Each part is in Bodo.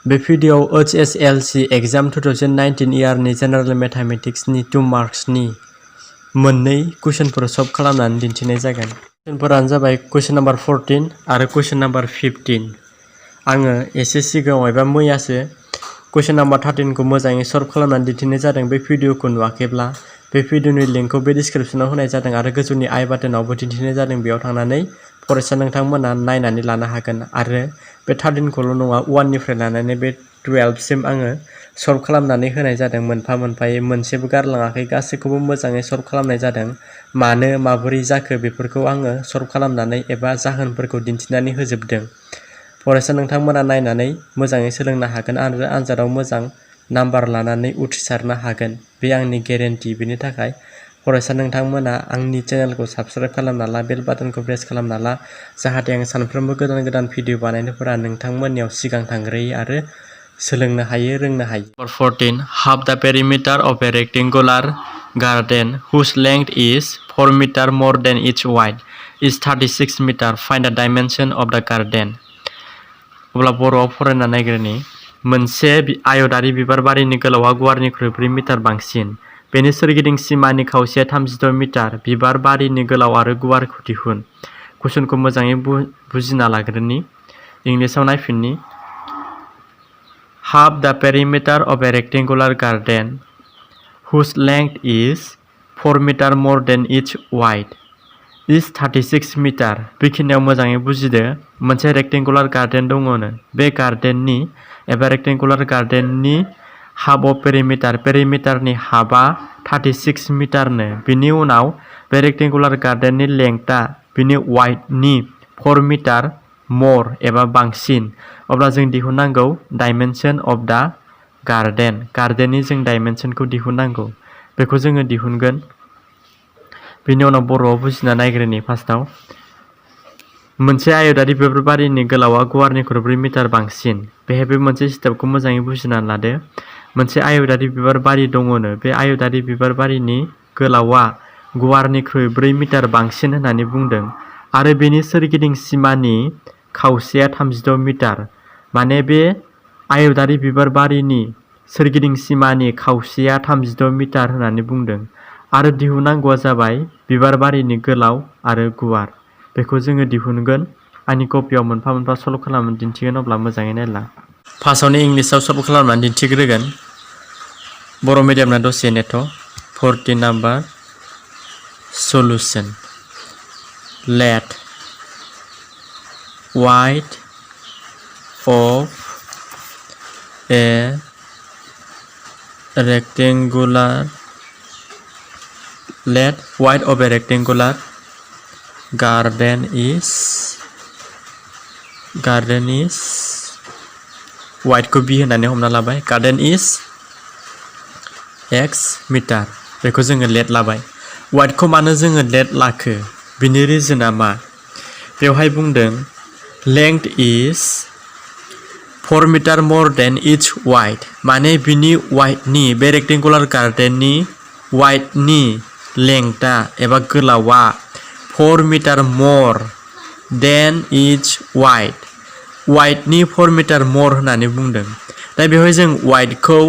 बे भिडिअ'आव HSLC एग्जाम 2019 इयारनि जेनेरेल मेथामेटिक्सनि 2 मार्क्सनि मोननै कुइसनफोर सल्भ खालामनानै दिन्थिनाय जागोन। कुइसनफोरानो जाबाय कुइसन नाम्बार 14 आरो कुइसन नाम्बार 15। आङो एसे सिगाङाव एबा मैयासो कुइसन नाम्बार 13 खौ मोजाङै सल्भ खालामनानै दिन्थिनाय जादों। बे भिडिअ'खौ नुवाखैब्ला बे भिडिअ'नि लिंकखौ बे डिस्क्रिप्शनाव होनाय जादों आरो गोजौनि आई बाटनावबो दिन्थिनाय जादों। बेयाव थांनानै फरायसा नोंथांमोना नायनानै लानो हागोन आरो बे 13 खौल' नङा 1 निफ्राय लानानै बे 12 सिम आङो सल्भ खालामनानै होनाय जादों मोनफा मोनफायै, मोनसेबो गारलाङाखै, गासैखौबो मोजाङै सल्भ खालामनाय जादों। मानो माबोरै जाखो बेफोरखौ आङो सल्भ खालामनानै एबा जाहोनफोरखौ दिन्थिनानै होजोबदों। फरायसा नोंथांमोना नायनानै मोजाङै सोलोंनो हागोन आरो आनजादाव मोजां नाम्बार लानानै उथ्रिसारनो हागोन, बे आंनि गेरेन्टि। बेनि थाखाय फरायसा नोंथांमोना आंनि चेनेलखौ साबस्क्राइब खालामना ला, बेल बाटनखौ प्रेस खालामना ला, जाहाथे आं सानफ्रोमबो गोदान गोदान भिडिअ बानायनायफोरा नोंथांमोननियाव सिगां थांग्रोयो आरो सोलोंनो हायो, रोंनो हायो। Number 14. Half the perimeter of a rectangular garden whose length is 4 meter more than its width is 36 meter. Find the dimension of the garden. अब्ला बर'आव फरायना नायग्रोनि। मोनसे आयतारि बिबार बारिनि गोलावआ गुवारनिख्रुइ 4 मिटार बांसिन। बेनि सोरगिदिं सिमानि खावसेया 36 मिटार। बिबार बारिनि गोलाव आरो गुवारखौ दिहुन। कुइसनखौ मोजाङै बुजिना लाग्रोनि। इंलिसाव नायफिननि। Half the perimeter of a rectangular garden whose length is 4 meter more than its width is 36 meter. बेखिनियाव मोजाङै बुजिदो। मोनसे रेक्टेंगुलार गार्डेन दङनो। बे गार्डेननि एबा रेक्टेंगुलार गार्डेननि हाफ अफ पेरिमिटार, पेरिमिटारनि हाफआ 36 मिटारनो। बिनि उनाव बे रेक्टेंगुलार गार्डेननि लेंथआ बिनि वाइडनि 4 मिटार मर एबा बांसिन। अब्ला जों दिहुननांगौ डाइमेनसन अफ दा गार्डेन। गार्डेननि जों डाइमेनसनखौ दिहुननांगौ। बेखौ जोङो दिहुनगोन। बिनि उनाव बर'आव बुजिना नायग्रोनि। फार्स्टआव मोनसे आयतारि बिबार बारिनि गोलावआ गुवारनिख्रुइ 4 मिटार बांसिन। बेहाय बे मोनसे स्टेपखौ मोजाङै बुजिना लादो। मोनसे आयतारि बिबार बारि दङनो। बे आयतारि बिबार बारिनि गोलावआ गुवारनिख्रुइ 4 मिटार बांसिन होननानै बुंदों आरो बेनि सोरगिदिं सिमानि खावसेया 36 मिटार। माने बे आयतारि बिबार बारिनि सोरगिदिं सिमानि खावसेया 36 मिटार होननानै बुंदों आरो दिहुननांगौआ जाबाय बिबार बारिनि गोलाव आरो गुवार। बेखौ जोङो दिहुनगोन। आंनि कपियाव मोनफा मोनफा सल्भ खालामनानै दिन्थिगोन, अब्ला मोजाङै नायला। फार्स्टआवनो इंलिसाव सल्भ खालामनानै दिन्थिग्रोगोन। बर' मिडियामना दसे नेथ'। 14 number solution. Let width of a rectangular garden is wide को b होननानै हमना लाबाय। garden is x metre. बेखौ जोङो लेट लाबाय। wide खौ मानो जोङो लेट लाखो? बिनि रिजोना मा? बेवहाय बुंदों length is 4 metre more than its width। माने बिनि वाइडनि, बे रेक्टेंगुलार गार्डेननि वाइडनि लेंथआ एबा गोलावआ 4 metre more than its width। वाइडनि 4 मिटार more होननानै बुंदों। दा बेवहाय जों वाइडखौ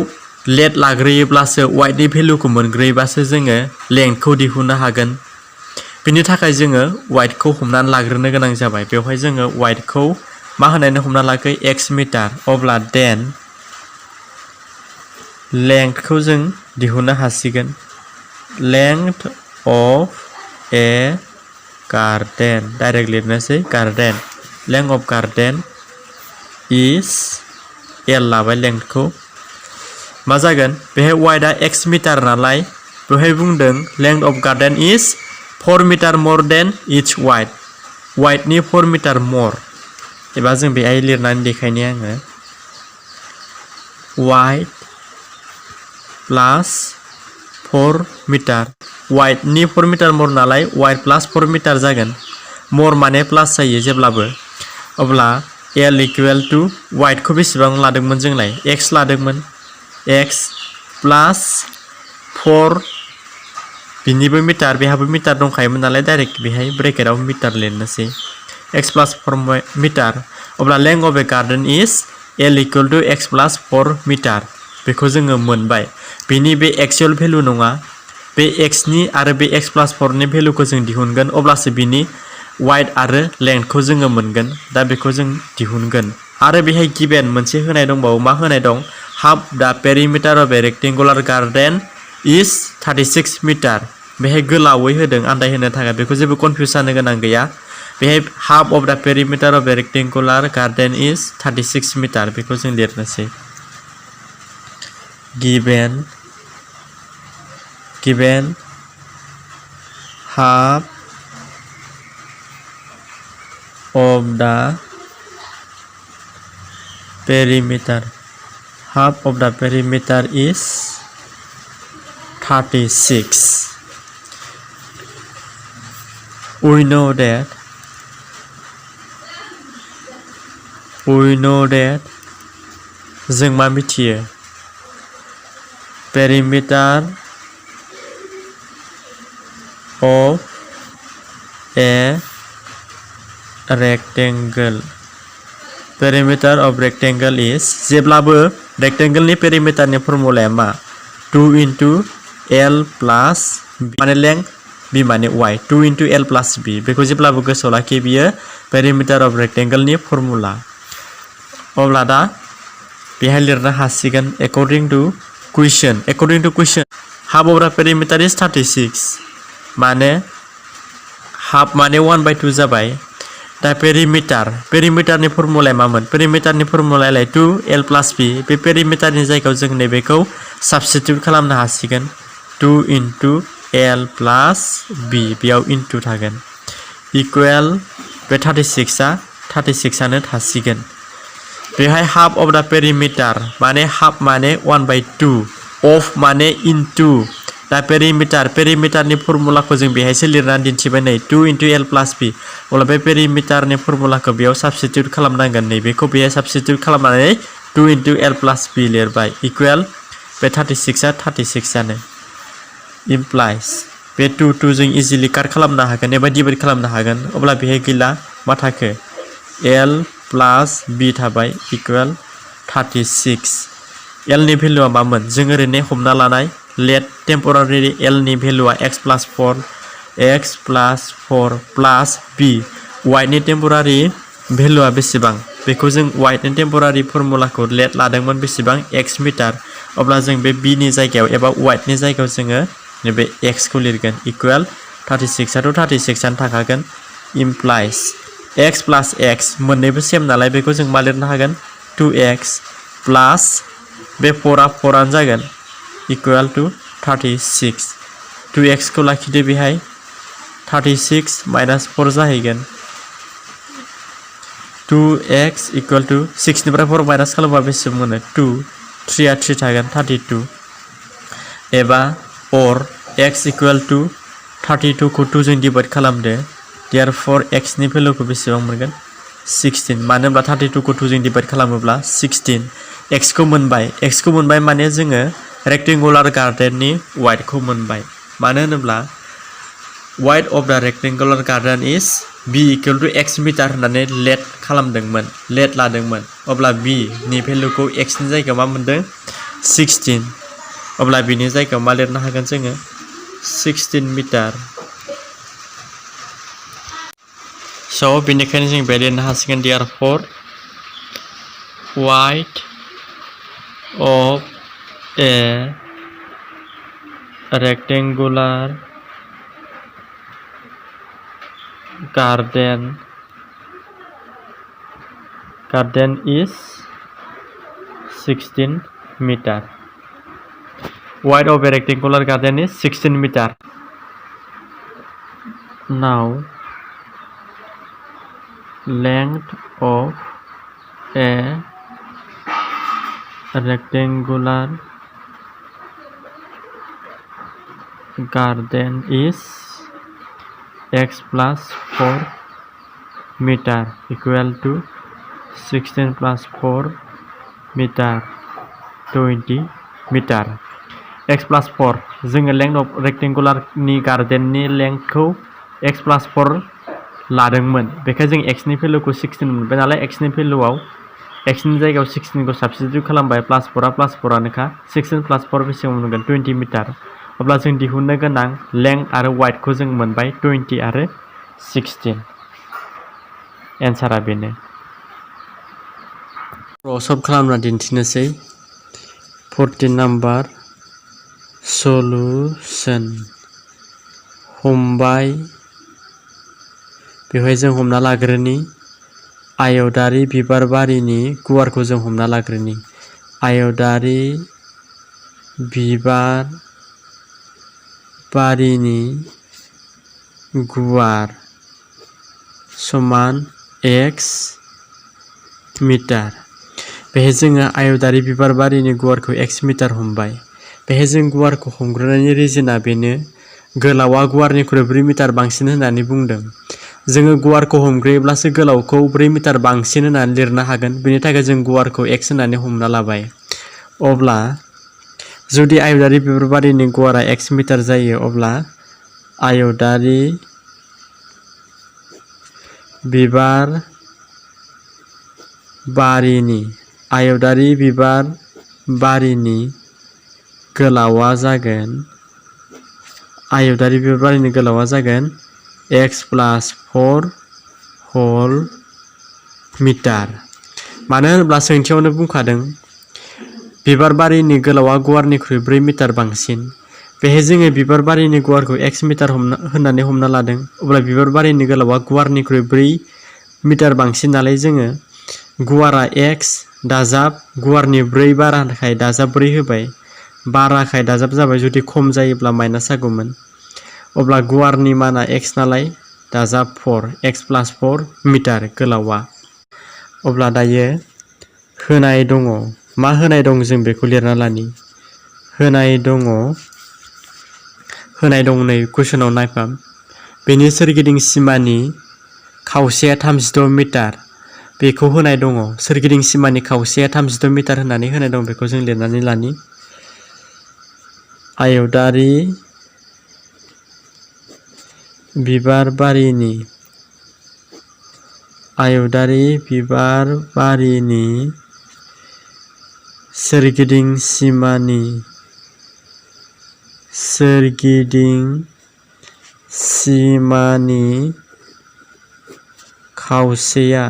लेट लाग्रोयोब्लासो, वाइडनि भेलुखौ मोनग्रोयोब्लासो जोङो लेंथखौ दिहुननो हागोन। बिनि थाखाय जोङो वाइडखौ हमनानै लाग्रोनो गोनां जाबाय। बेवहाय जोङो वाइडखौ मा होननानै हमना लाखो? x metre. अब्ला देन लेंथखौ जों दिहुननो हासिगोन। Length of a garden. Direct लिरनोसै garden. Length of garden is L लाबाय लेंथखौ। मा जागोन? बेहाय वाइडआ x मिटार नालाय बेवहाय बुंदों length of garden is 4 metre more than its width। वाइडनि 4 मिटार more। एबा जों बेहाय लिरनानै देखायनि आङो। Width plus 4 metre. वाइडनि 4 मिटार more नालाय वाइड प्लास 4 मिटार जागोन। more माने प्लास जायो जेब्लाबो। अब्ला एल इकुवेल टु वाइडखौ बेसेबां लादोंमोन जोंलाय? x लादोंमोन। x प्लास 4 बिनिबो मिटार, बेहाबो मिटार दंखायोमोन नालाय डाइरेक्ट बेहाय ब्रेकेटाव मिटार लिरनोसै। x plus 4 metre. अब्ला length of a garden is L equal to x plus 4 metre बेखौ जोङो मोनबाय बेनि बे एक्चुअल भेलु नङा बे x नि आरो बे x plus 4 नि भेलुखौ जों दिहुनगोन अब्लासो बिनि वाइड आरो लेंथखौ जोङो मोनगोन दा बेखौ जों दिहुनगोन आरो बेहाय गिवन मोनसे होनाय दंबावो मा होनाय दं half the perimeter of a rectangular garden is 36 metre बेहाय गोलावै होदों आन्दाय होनो थाखाय बेखौ जेबो कनफ्यूज जानो गोनां गैया बेहाय half of the perimeter of a rectangular garden is 36 metre बेखौ जों लिरनोसै given half of the perimeter is 36 we know that जों मा मिथियो perimeter of a rectangle perimeter of rectangle is जेब्लाबो rectangle नि perimeter नि फर्मुलाया मा 2 into L plus b माने length b माने y 2 into L plus b बेखौ जेब्लाबो गोसोआव लाखि बियो perimeter of rectangle नि फर्मुला अब्ला दा बेहाय लिरनो हासिगोन according to question half of the perimeter is 36 माने हाफ माने 1/2 जाबाय दा पेरिमिटारनि फर्मुलाया मामोन पेरिमिटारनि फर्मुलायालाय 2L plus b बे पेरिमिटारनि जायगायाव जों नैबेखौ साबस्टिट्युट खालामनो हासिगोन 2 into L plus b बेयाव इनटु थागोन इकुवेल बे 36 आनो थासिगोन बेहाय हाफ अफ द पेरिमिटार माने हाफ माने 1/2 अफ माने इनटु दा पेरिमिटारनि फर्मुलाखौ जों बेहायसो लिरनानै दिन्थिबाय नै 2 into L plus b अब्ला बे पेरिमिटारनि फर्मुलाखौ बेयाव साबस्टिट्युट खालामनांगोन नै बेखौ बेहाय साबस्टिट्युट खालामनानै 2 into L plus b लिरबाय इकुवेल बे 36 आनो इमप्लाइज बे 2 जों इजिलि काट खालामनो हागोन एबा डिभाइड खालामनो हागोन अब्ला बेहाय गैला मा थाखो L plus b थाबाय इकुवेल 36 L नि भेलुआ मामोन जों ओरैनो हमना लानाय लेट टेम्परारि L नि भेलुआ x plus 4 plus b y नि टेम्परारि भेलुआ बेसेबां बेखौ जों y नि टेम्परारि फर्मुलाखौ लेट लादोंमोन बेसेबां x मिटार अब्ला जों बे b नि जायगायाव एबा y नि जायगायाव जोङो नैबे x खौ लिरगोन इकुवेल 36 आथ' 36 आनो थाखागोन इमप्लाइज x plus x मोननैबो सेम नालाय बेखौ जों मा लिरनो हागोन 2x प्लास बे 4 आनो जागोन इकुवेल टू 36 2x को लाखिदो बेहाय 36 minus 4 जाहैगोन 2x इकुवेल टू 6 निफ्राय 4 माइनास खालामबा बेसे मोनो 2 3 आ 3 थागोन 32 एबा और x इकुवेल टू 32 को 2 जों डिवाइड खालामदो देयरफॉर x नि भेलुखौ बेसेबां मोनगोन 16 मानो होनब्ला 32 को 2 जों डिवाइड खालामोब्ला 16 x को मोनबाय माने जोङो रेक्टेंगुलार गार्डेननि वाइड को मोनबाय मानो होनोब्ला wide of the rectangular garden is b equal to x metre होननानै लेट लादोंमोन अब्ला b नि भेलुखौ x नि जायगायाव मा मोनदों 16 अब्ला b नि जायगायाव मा लिरनो हागोन जोङो 16 मिटार सो बेनिखायनो जों बे लिरनो हासिगोन therefore wide of a rectangular garden is 16 meter. Wide of a rectangular garden is 16 meter. Now length of a rectangular garden is x plus 4 meter equal to 16 plus 4 meter 20 meter x plus 4 जोङो length of rectangular नि garden नि length खौ x plus 4 लादोंमोन बेखाय जों x नि भेलुखौ 16 मोनबाय नालाय x नि भेलुआव एक्सनि जायगायाव 16खौ साबस्टिटिउट खालामबाय +4 +4आनोखा 16 + 4 बेसेबां मोनगोन 20 मिटार। अब्ला जों दिहुननो गोनां लेंथ आरो वाइडखौ जों मोनबाय 20 आरो 16। एन्सारा बेनो। सल्भ खालामना दिन्थिनोसै 14 नाम्बार सलुशन हमबाय। बेवहाय जों हमना लाग्रोनि आयतारि बिबार बारिनि गुवारखौ जों हमना लाग्रोनि आयतारि बिबार बारिनि गुवार समान x मिटार। बेहाय जोङो आयतारि बिबार बारिनि गुवारखौ x मिटार हमबाय। बेहाय जों गुवारखौ हमग्रोनायनि रिजोना बेनो गोलावा गुवारनिख्रुइ 4 मिटार बांसिन होननानै बुंदों। जोङो गुवारखौ हमग्रोयोब्लासो गोलावखौ 4 मिटार बांसिन होननानै लिरनो हागोन। बेनि थाखाय जों गुवारखौ x होननानै हमना लाबाय। अब्ला जुदि आयतारि बिबार बारिनि गुवारा x मिटार जायो अब्ला आयतारि बिबार बारिनि गोलावा जागोन x + 4 होल मिटार। मानो होनोब्ला सोंथियावनो बुंखादों बिबार बारिनि गोलावा गुवारनिख्रुइ 4 मिटार बांसिन। बेहाय जोङो बिबार बारिनि गुवारखौ x मिटार होननानै हमना लादों। अब्ला बिबार बारिनि गोलावा गुवारनिख्रुइ 4 मिटार बांसिन नालाय जोङो गुवारा x दाजाब गुवारनि 4 बाराखाय दाजाब 4 होबाय। बाराखाय दाजाब जाबाय। जुदि खम जायोब्ला माइनास जागौमोन। अब्ला गुवारनि माना x नालाय दाजाब 4 x + 4 मिटार गोलावा। अब्ला दायो होनाय दङ। मा होनाय दं जों बेखौ लिरना लानि। होनाय दं नै कुइसनाव नायफाम। बेनि सोरगिदिं सिमानि खावसेया 36 मिटार। बेखौ होनाय दङ। सोरगिदिं सिमानि खावसेया 36 मिटार होननानै होनाय दं। बेखौ जों लिरनानै लानि। आयतारि बिबार बारिनि सोरगिदिं सिमानि खावसेया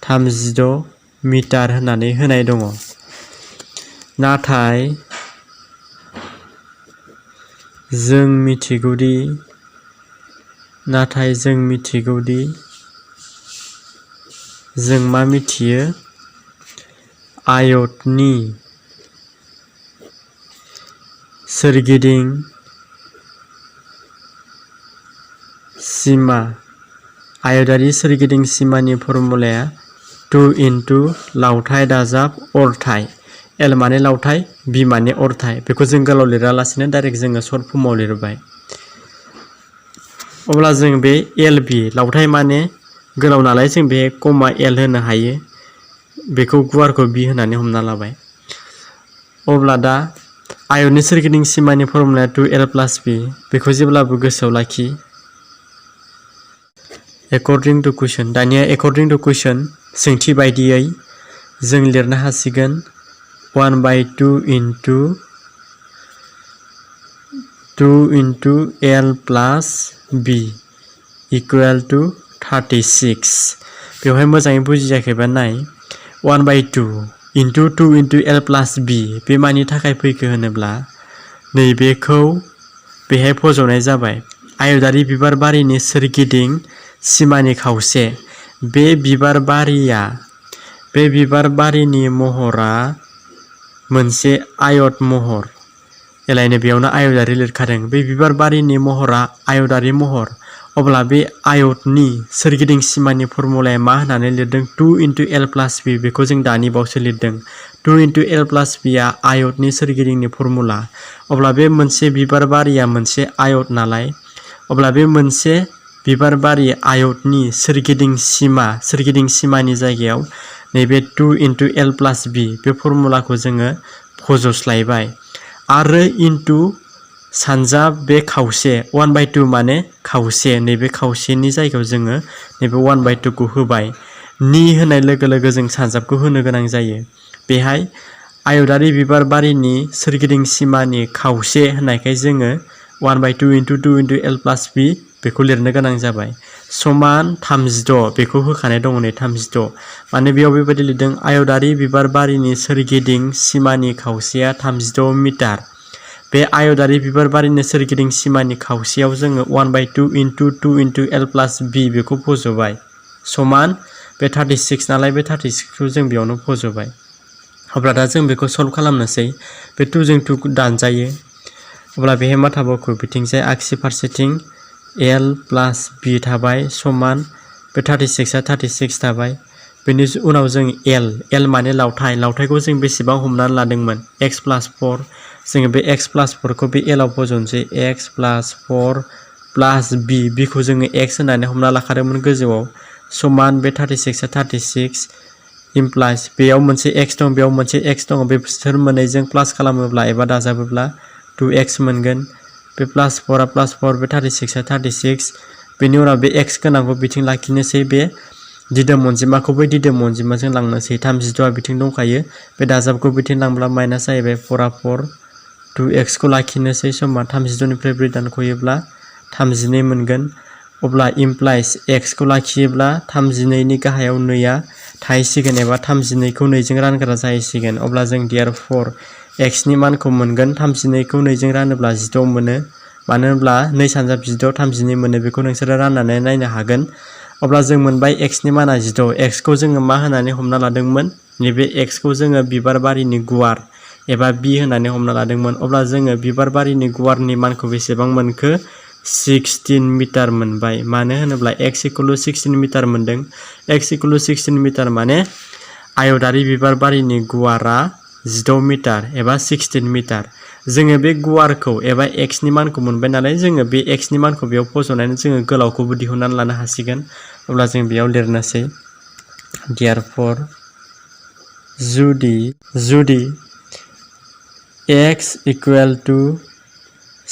36 मिटार होननानै होनाय दङ। नाथाय जों मिथिगौदि जों मा मिथियो आयतनि सोरगिदिं सिमा आयतारि सोरगिदिं सिमानि फर्मुलाया 2 * लावथाइ दाजाब अरथाइ। L माने लावथाइ B माने अरथाइ। बेखौ जों गोलाव लिरालासिनो डाइरेक्ट जोङो सर्ट फर्मआव लिरबाय। अब्ला जों बे LB लावथाइ माने गोलाव नालाय जों बे कमा L होनो हायो। बेखौ गुवारखौ B होननानै हमना लाबाय। अब्ला दा आयतनि सोरगिदिं सिमानि फर्मुलाया 2L + B। बेखौ जेब्लाबो गोसोआव लाखि। एकर्डिं टु कुइसन। दानिया एकर्डिं टु कुइसन सोंथि बायदियै जों लिरनो हासिगोन 1/2 * L + B = 36। बेवहाय मोजाङै बुजियाखैबा नाय 1/2 * 2 * L + B बे मानि थाखाय फैखो होनोब्ला नैबेखौ बेहाय फज'नाय जाबाय। आयतारि बिबार बारिनि सोरगिदिं सिमानि खावसे। बे बिबार बारिनि महरा मोनसे आयत महर। एलायनो बेयावनो आयतारि लिरखादों। बे बिबार बारिनि महरा आयतारि महर। अब्ला बे आयतनि सोरगिदिं सिमानि फर्मुलाया मा होननानै लिरदों 2 * L + B। बेखौ जों दानि बावसो लिरदों। 2 * L + B आ आयतनि सोरगिदिंनि फर्मुला। अब्ला बे मोनसे बिबार बारिया मोनसे आयत नालाय अब्ला बे मोनसे बिबार बारि आयतनि सोरगिदिं सिमानि जायगायाव नैबे 2 * L + B बे फर्मुलाखौ जोङो फज'स्लायबाय। आरो इनटु सानजा बे खावसे 1/2 माने खावसे नैबे खावसेनि जायगायाव जोङो नैबे 1/2 खौ होबाय नि होनाय लोगो लोगो जों सानजाबखौ होनो गोनां जायो बेहाय आयतारि बिबार बारिनि सोरगिदिं सिमानि खावसे होननायखाय जोङो 1/2 * 2 * l + b बेखौ लिरनो गोनां जाबाय समान 36 बेखौ होखानाय दङ नै 36 माने बेयाव बेबायदि लिरदों आयतारि बिबार बारिनि सोरगिदिं सिमानि खावसेया 36 मिटार बे आयतारि बिबार बारिनि सोरगिदिं सिमानि खावसेयाव जोङो 1/2 * 2 * l + b बेखौ फज'बाय समान बे 36 नालाय बे 36 खौ जों बेयावनो फज'बाय अब्ला दा जों बेखौ सल्भ खालामनोसै बे 2 जों 2 दानजायो अब्ला बेहाय मा थाबावखो बिथिंजाय आगसि फारसेथिं l + b थाबाय समान बे 36 आ 36 थाबाय बेनि उनाव जों l माने लावथायखौ जों बेसेबां हमनानै लादोंमोन x + 4 जोङो बे x + 4 खौ बे l आव फज'नोसै x + 4 + b खौ जोङो x होननानै हमना लाखादोंमोन गोजौआव समान बे 36 आ 36 इमप्लाइज बेयाव मोनसे x दं बेयाव मोनसे x दं बे बिसोर मोननैजों प्लास खालामोब्ला एबा दाजाबोब्ला 2x मोनगोन बे +4 आ +4 बे 36 आ 36 बेनि उनाव बे x गोनांखौ बिथिं लाखिनोसै बे दिदोम अनजिमाखौ बै दिदोम अनजिमाजों लांनोसै 36 आ बिथिं दंखायो बे दाजाबखौ बिथिं लांब्ला माइनास जाहैबाय 4 आ 4 2x खौ लाखिनोसै समान 32 निफ्राय 4 दानख'योब्ला 32 मोनगोन अब्ला इमप्लाइज x खौ लाखियोब्ला 32 नि गाहायाव 2 आ थाहैसिगोन एबा 32 खौ 2 जों रानग्रा जाहैसिगोन अब्ला जों therefore x नि मानखौ मोनगोन 32 खौ 2 जों रानोब्ला 16 मोनो मानो होनब्ला 2 सानजाब 16 32 मोनो बेखौ नोंसोरो राननानै नायनो हागोन अब्ला जों मोनबाय x नि माना 16 x खौ जोङो मा होननानै हमना लादोंमोन नैबे x खौ जोङो बिबार बारिनि गुवार एबा b होननानै हमना लादोंमोन अब्ला जोङो बिबार बारिनि गुवारनि मानखौ बेसेबां मोनखो 16 मिटार मोनबाय मानो होनोब्ला x = 16 मिटार मोनदों x = 16 मिटार माने आयतारि बिबार बारिनि गुवारा 16 मिटार एबा 16 मिटार जोङो बे गुवारखौ एबा x नि मानखौ मोनबाय नालाय जोङो बे x नि मानखौ बेयाव फज'नानै जोङो गोलावखौबो दिहुननानै लानो हासिगोन अब्ला जों बेयाव लिरनोसै therefore जुदि x =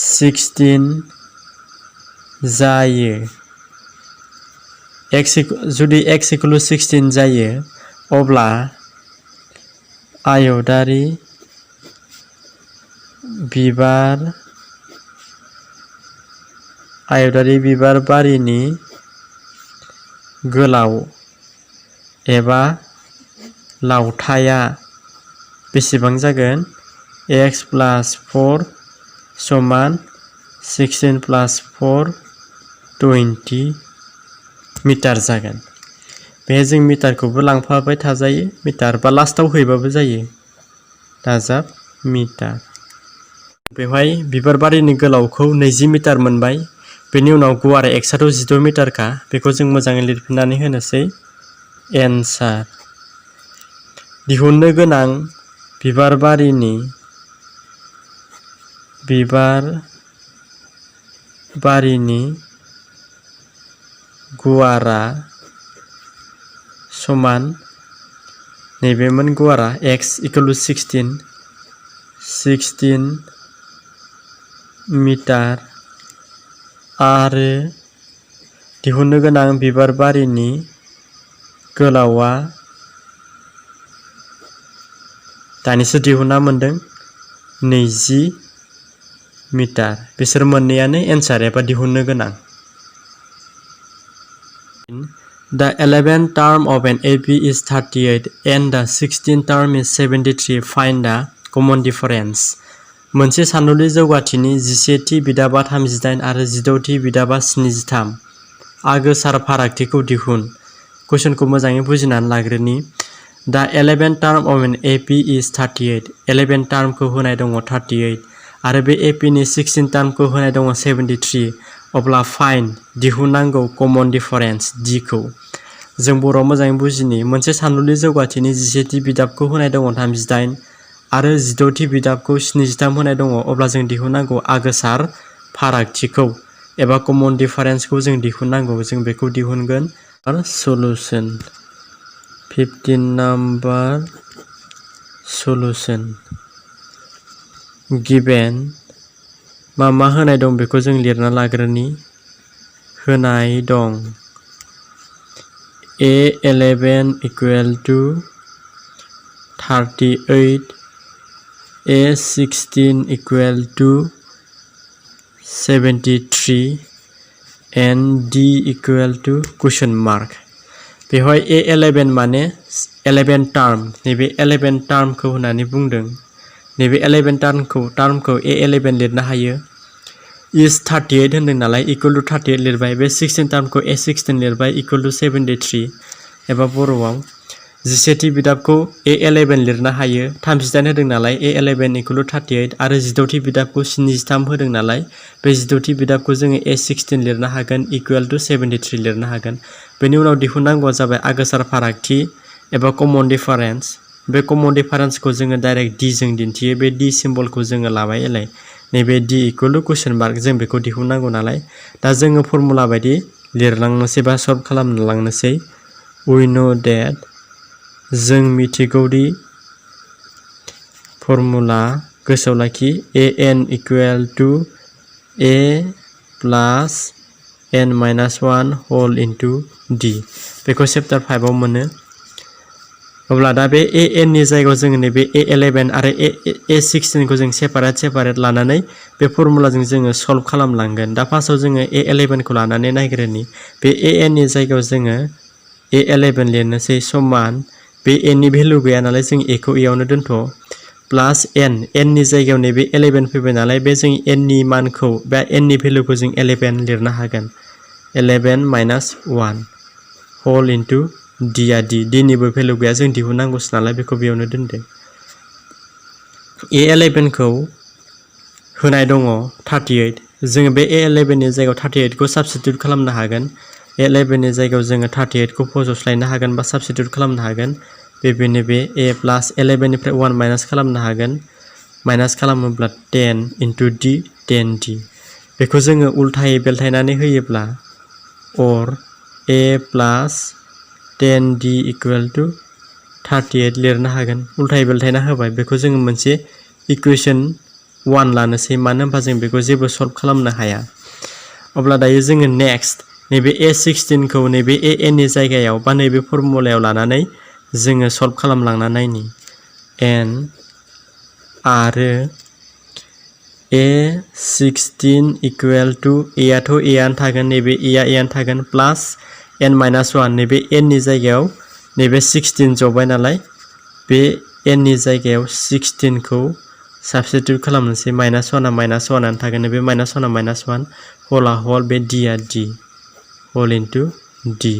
16 जायो जुदि x = 16 जायो अब्ला आयतारि बिबार बारिनि गोलाव एबा लावथाया बेसेबां जागोन x + 4 समान 16 + 4 20 मिटार जागोन बे जों मिटारखौबो लांफाबाय थाजायो मिटार बा लास्टआव हैबाबो जायो दाजाब मिटार बेवहाय बिबार बारिनि गोलावखौ 20 मिटार मोनबाय बेनि उनाव गुवार x आथ' 16 मिटारखा बेखौ जों मोजाङै लिरफिननानै होनोसै एन्सार दिहुननो गोनां बिबार बारिनि गुवारा समान नैबेमोन गुवारा x = 16 मिटार आरो दिहुननो गोनां बिबार बारिनि गोलावा दानिसो दिहुनना मोनदों 20 मिटार बिसोर मोननैयानो एन्सार एबा दिहुननो गोनां The 11th term of an AP is 38 and the 16th term is 73 find the common difference मोनसे सानथौनि जौगाथिनि 11 थि बिदाबा 38 आरो 16 थि बिदाबा 73 आगोसार फारागथिखौ दिहुन कुइसनखौ मोजाङै बुजिनानै लाग्रोनि The 11th term of an AP is 38 11 टार्मखौ होनाय दङ 38 आरो बे AP नि 16 टार्मखौ होनाय दङ 73 अब्ला फाइन्ड दिहुननांगौ कमन डिफारेन्स D खौ जों बर'आव मोजाङै बुजिनि मोनसे सानथौनि जौगाथिनि 11 थि बिदाबखौ होनाय दङ 38 आरो 16 थि बिदाबखौ 73 होनाय दङ अब्ला जों दिहुननांगौ आगोसार फारागथिखौ एबा कमन डिफारेन्सखौ जों दिहुननांगौ जों बेखौ दिहुनगोन सलुशन 15 number solution given मा होनाय दं बेखौ जों लिरना लाग्रोनि होनाय दं A11 equal to 38 A16 equal to 73 and D equal to question mark बेवहाय A11 माने 11 टार्म नैबे 11 टार्मखौ होननानै बुंदों नैबे 11 टार्मखौ A11 लिरनो हायो is 38 होनदों नालाय equal to 38 लिरबाय बे 16 टार्मखौ A16 लिरबाय equal to 73 एबा बर'आव 17 बिदाबखौ A11 लिरनो हायो 38 होदों नालाय A11 equal to 38 आरो 16 बिदाबखौ 73 होदों नालाय बे 16 बिदाबखौ जोङो A16 लिरनो हागोन equal to 73 लिरनो हागोन बेनि उनाव दिहुननांगौआ जाबाय आगोसार फारागथि एबा कमन डिफारेन्स बे कमन डिफारेन्सखौ जोङो डाइरेक्ट D जों दिन्थियो बे D सिम्बलखौ जोङो लाबाय एलाय नैबे D equal to question mark जों बेखौ दिहुननांगौ नालाय दा जोङो फर्मुला बायदि लिरलांनोसै बा सल्भ खालामलांनोसै we know that जों मिथिगौ दि फर्मुला गोसोआव लाखि an equal to a plus n minus 1 whole into d बेखौ चैप्टार 5 आव मोनो अब्ला दा बे an नि जायगायाव जों नैबे A11 आरो A16 खौ जों सेपारेट लानानै बे फर्मुलाजों जोङो सल्भ खालामलांगोन दा फार्स्टआव जोङो A11 खौ लानानै नायग्रोनि बे an नि जायगायाव जोङो A11 लिरनोसै समान बे n नि भेल्यु गैया नालाय जों a खौ यावनो दोनथ' प्लास n नि जायगायाव नैबे 11 फैबाय नालाय बे जों n नि मानखौ बा n नि भेल्युखौ जों 11 लिरनो हागोन 11 minus 1 whole into d आ d निबो भेल्यु गैया जों दिहुननांगौसो नालाय बेखौ बेयावनो दोनदो A11 खौ होनाय दङ 38 जोङो बे A11 नि जायगायाव 38 खौ साबस्टिट्युट खालामनो हागोन A11 नि जायगायाव जोङो 38 खौ फज'स्लायनो हागोन बा साबस्टिट्युट खालामनो हागोन बेनो बे a प्लस 11 निफ्राय 1 माइनास खालामनो हागोन माइनास खालामोब्ला 10 into d 10d बेखौ जोङो उल्थायै बेलथायनानै होयोब्ला or a plus 10d equal to 38 लिरनो हागोन उल्थायै बेलथायना होबाय बेखौ जोङो मोनसे इक्वेशन 1 लानोसै मानो होनबा जों बेखौ जेबो सल्भ खालामनो हाया अब्ला दायो जोङो नेक्स्ट नैबे A16 खौ नैबे an नि जायगायाव बा नैबे फर्मुलायाव लानानै जोङो सल्भ खालामलांना नायनि n आरो A16 equal to a आथ' a आनो थागोन नैबे a आनो थागोन प्लास n minus 1 नैबे n नि जायगायाव नैबे 16 जबाय नालाय बे n नि जायगायाव 16 खौ साबस्टिट्युट खालामनोसै माइनास 1 आ माइनास 1 आनो थागोन नैबे माइनास 1 आ माइनास 1 हला हल बे d आ d हल इनटु d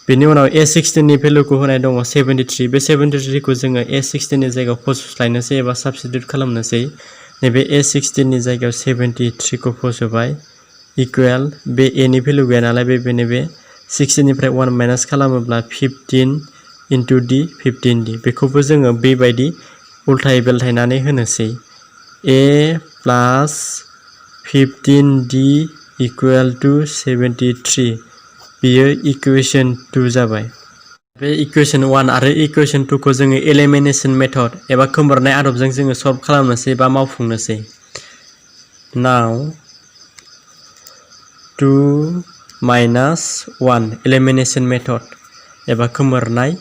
बेनि उनाव A16 नि भेल्युखौ होनाय दङ 73 बे 73 खौ जोङो A16 नि जायगायाव फज'स्लायनोसै एबा साबस्टिट्युट खालामनोसै नैबे A16 नि जायगायाव 73 खौ फज'बाय इकुवेल बे a नि भेल्यु गैया नालाय बे 16 निफ्राय 1 माइनास खालामोब्ला 15 into d 15d बेखौबो जोङो बेबायदि उल्थायै बेलथायनानै होनोसै a plus 15d equal two 73 बियो इक्वेशन 2 जाबाय बे इक्वेशन 1 आरो इक्वेशन 2 खौ जोङो एलिमिनेशन मेथड एबा खोमोरनाय आदबजों जोङो सल्भ खालामनोसै बा मावफुंनोसै नाउ 2 minus 1 एलिमिनेशन मेथड एबा खोमोरनाय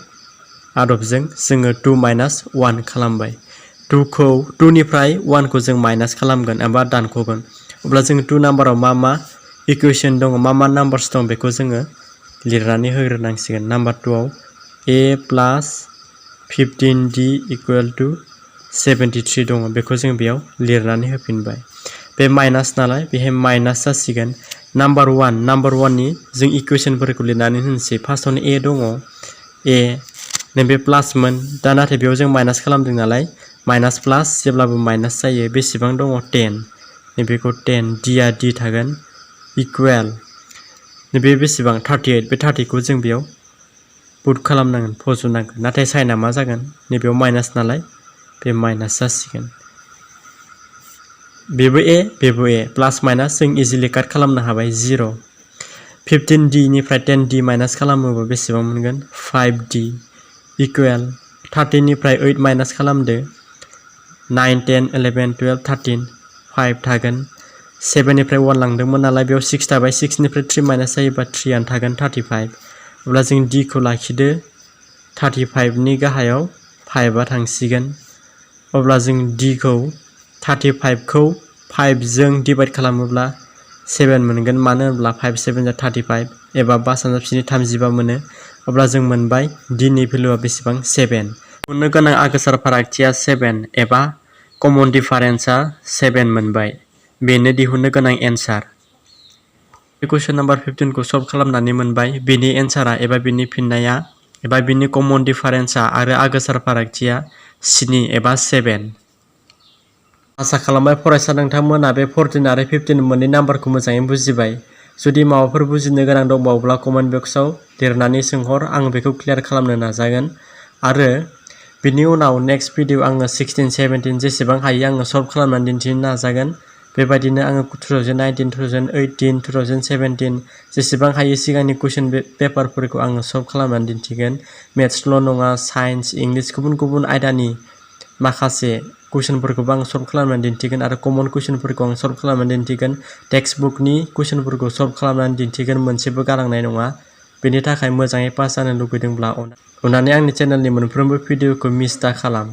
आदबजों जोङो 2 minus 1 खालामबाय 2 निफ्राय 1 खौ जों माइनास खालामगोन एबा दानख'गोन अब्ला जों 2 नाम्बाराव मा इक्वेशन दङ मा नाम्बार्स दं बेखौ जोङो लिरनानै होग्रोनांसिगोन नाम्बार 2 आव a plus 15d equal two 73 दङ बेखौ जों बेयाव लिरनानै होफिनबाय बे माइनास नालाय बेहाय माइनास जासिगोन नाम्बार 1 नि जों इक्वेशनफोरखौ लिरनानै होनोसै फार्स्टआवनो a दङ a नैबे प्लासमोन दा नाथाय बेयाव जों माइनास खालामदों नालाय माइनास प्लास जेब्लाबो माइनास जायो बेसेबां दङ 10 नैबेखौ 10 d आ d थागोन इकुवेल नैबे बेसेबां 38 बे 30 खौ जों बेयाव पुट खालामनांगोन फज'नांगोन नाथाय साइनआ मा जागोन नैबेयाव माइनास नालाय बे माइनास जासिगोन बेबो a प्लास माइनास जों इजिलि काट खालामनो हाबाय 0 15d निफ्राय 10d माइनास खालामोबा बेसेबां मोनगोन 5d इकुवेल 13 निफ्राय 8 माइनास खालामदो 9 10 11 12 13 5 थागोन 7 निफ्राय 1 लांदोंमोन नालाय बेयाव 6 थाबाय 6 निफ्राय 3 माइनास जायोबा 3 आनो थागोन 35 अब्ला जों d खौ लाखिदो 35 नि गाहायाव 5 आ थांसिगोन अब्ला जों d खौ 35 खौ 5 जों डिवाइड खालामोब्ला 7 मोनगोन मानो होनब्ला 5 7 जा 35 एबा 5 सानजाबसिनि 35 मोनो अब्ला जों मोनबाय d नि भेलुआ बेसेबां 7 मोननो गोनां आगोसार फारागथिया 7 एबा कमन डिफारेन्सआ 7 मोनबाय बेनो दिहुननो गोनां एन्सार कुइसन नाम्बार 15 खौ सल्भ खालामनानै मोनबाय बेनि एन्सारा एबा बेनि फिननाया एबा बेनि कमन डिफारेन्सआ आरो आगोसार फारागथिया 7 एबा 7 आसा खालामबाय फरायसा नोंथांमोना बे 14 आरो 15 मोननै नाम्बारखौ मोजाङै बुजिबाय जुदि माबाफोर बुजिनो गोनां दंबावोब्ला कमेन्ट बक्सआव लिरनानै सोंहर आं बेखौ क्लियार खालामनो नाजागोन आरो बिनि उनाव नेक्स्ट भिडिअ आङो 16 17 जेसेबां हायो आङो सल्भ खालामनानै दिन्थिनो नाजागोन बेबायदिनो आङो 2019 2018 2017 जेसेबां हायो सिगांनि कुइसन पेपारफोरखौ आङो सल्भ खालामनानै दिन्थिगोन मेथ्सल' नङा साइन्स इंलिश गुबुन गुबुन आयदानि माखासे कुइसनफोरखौबो आं सल्भ खालामनानै दिन्थिगोन आरो कमन कुइसनफोरखौ आं सल्भ खालामनानै दिन्थिगोन टेक्स्ट बुकनि कुइसनफोरखौ सल्भ खालामनानै दिन्थिगोन मोनसेबो गालांनाय नङा बेनि थाखाय मोजाङै पास जानो लुबैदोंब्ला अननानै आंनि चेनेलनि मोनफ्रोमबो भिडिअखौ मिस दा खालाम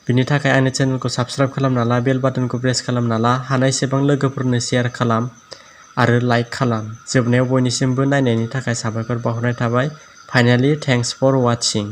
बिनि थाखाय आंनि चेनेलखौ साबस्क्राइब खालामना ला बेल बाटनखौ प्रेस खालामना ला हानायसेबां लोगोफोरनो शेयार खालाम आरो लाइक खालाम जोबनायाव बयनिसिमबो नायनायनि थाखाय साबायखर बावहरनाय थाबाय फाइनालि थेंक्स फर वाचिं